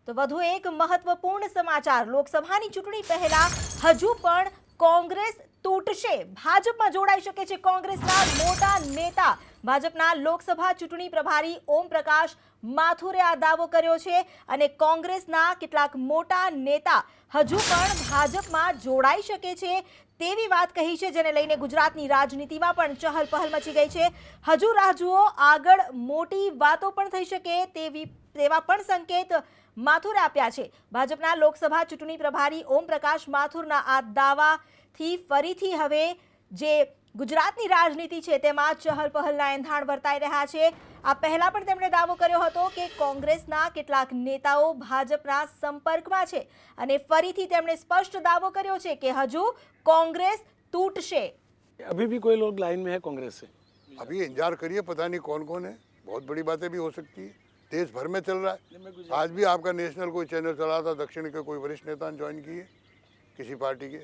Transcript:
તો વધુ એક મહત્વપૂર્ણ સમાચાર, લોકસભાની ચૂંટણી પહેલા હજુ પણ કોંગ્રેસ તૂટશે, ભાજપમાં જોડાઈ શકે છે કોંગ્રેસના મોટા નેતા। ભાજપના લોકસભા ચૂંટણી પ્રભારી ઓમ પ્રકાશ માથુરે આ દાવો કર્યો છે અને કોંગ્રેસના કેટલાક મોટા નેતા હજુ પણ ભાજપમાં જોડાઈ શકે છે તેવી વાત કહી છે, જેને લઈને ગુજરાતની રાજનીતિમાં પણ ચહલપહલ મચી ગઈ છે। હજુ રાહ જુઓ, આગળ મોટી વાતો પણ થઈ શકે તેવા પણ સંકેત માથુરે આપ્યા છે। ભાજપના લોકસભા ચૂંટણી પ્રભારી ઓમ પ્રકાશ માથુરના આ દાવાથી ફરીથી હવે જે ગુજરાતની રાજનીતિ છે તેમાં ચહલપહલના એંધાણ વર્તાઈ રહ્યા છે। આ પહેલા પણ તેમણે દાવો કર્યો હતો કે કોંગ્રેસના કેટલાક નેતાઓ ભાજપના સંપર્કમાં છે અને ફરીથી તેમણે સ્પષ્ટ દાવો કર્યો છે કે હજુ कांग्रेस टूटशे। अभी भी कोई लोग लाइन में है कांग्रेस से, अभी इंतजार करिए, पता नहीं कौन कौन है, बहुत बड़ी बातें भी हो सकती है, देश भर में चल रहा है। आज भी आपका नेशनल कोई चैनल चला था, दक्षिण के कोई वरिष्ठ नेता ने ज्वाइन किए किसी पार्टी के।